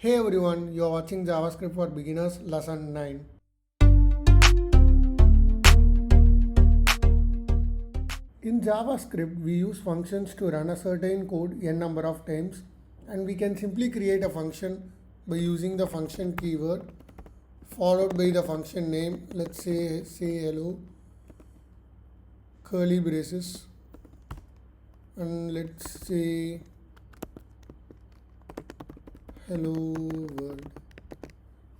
Hey everyone, you are watching JavaScript for Beginners lesson 9. In JavaScript, we use functions to run a certain code n number of times, and we can simply create a function by using the function keyword followed by the function name. Let's say hello, curly braces, and let's say hello world.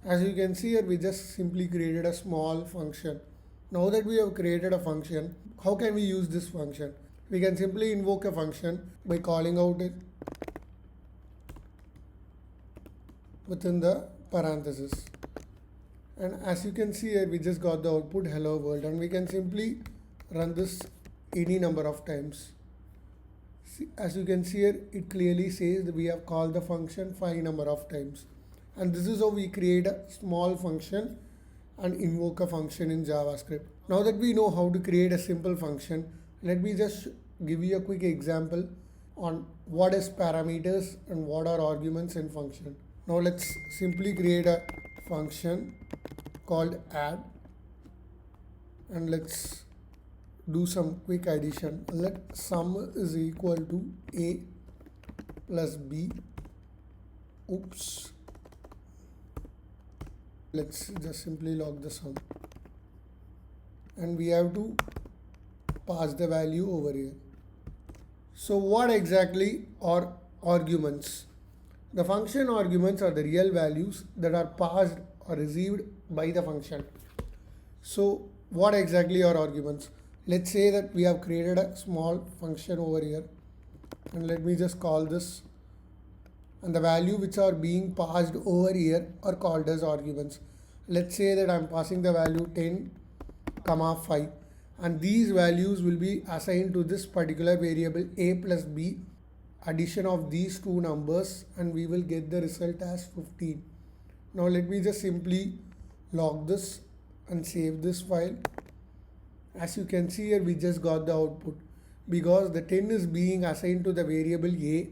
As you can see here, we just simply created a small function. Now that we have created a function, how can we use this function? We can simply invoke a function by calling out it within the parenthesis. And as you can see here, we just got the output hello world, and we can simply run this any number of times. As you can see here, it clearly says that we have called the function 5 number of times. And this is how we create a small function and invoke a function in JavaScript. Now that we know how to create a simple function, let me just give you a quick example on what is parameters and what are arguments in function. Now let's simply create a function called add, and let's do some quick addition. Let sum is equal to a plus b. Oops. Let's just simply log the sum, and we have to pass the value over here. So what exactly are arguments? The function arguments are the real values that are passed or received by the function. So what exactly are arguments? Let's say that we have created a small function over here, and let me just call this, and the value which are being passed over here are called as arguments. Let's say that I'm passing the value 10, 5, and these values will be assigned to this particular variable a plus b, addition of these two numbers, and we will get the result as 15. Now let me just simply log this and save this file. As you can see here, we just got the output because the 10 is being assigned to the variable a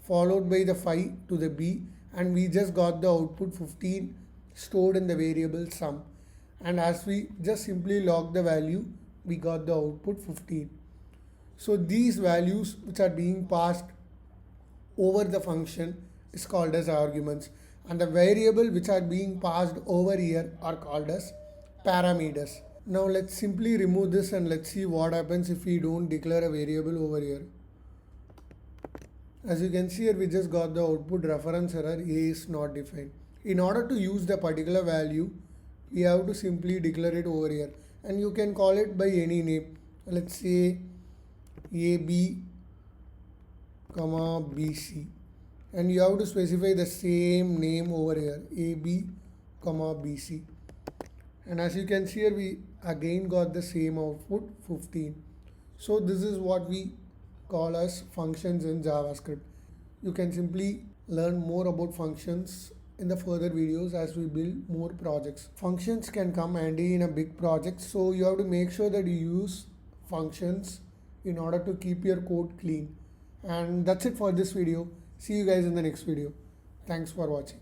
followed by the 5 to the b, and we just got the output 15 stored in the variable sum. And as we just simply log the value, we got the output 15. So these values which are being passed over the function is called as arguments, and the variable which are being passed over here are called as parameters. Now let's simply remove this and let's see what happens if we don't declare a variable over here. As you can see here, we just got the output reference error, a is not defined. In order to use the particular value, we have to simply declare it over here, and you can call it by any name. Let's say AB, BC, and you have to specify the same name over here, AB, BC. And as you can see here, we again got the same output 15. So this is what we call as functions in JavaScript. You can simply learn more about functions in the further videos as we build more projects. Functions can come handy in a big project, so you have to make sure that you use functions in order to keep your code clean. And that's it for this video. See you guys in the next video. Thanks for watching.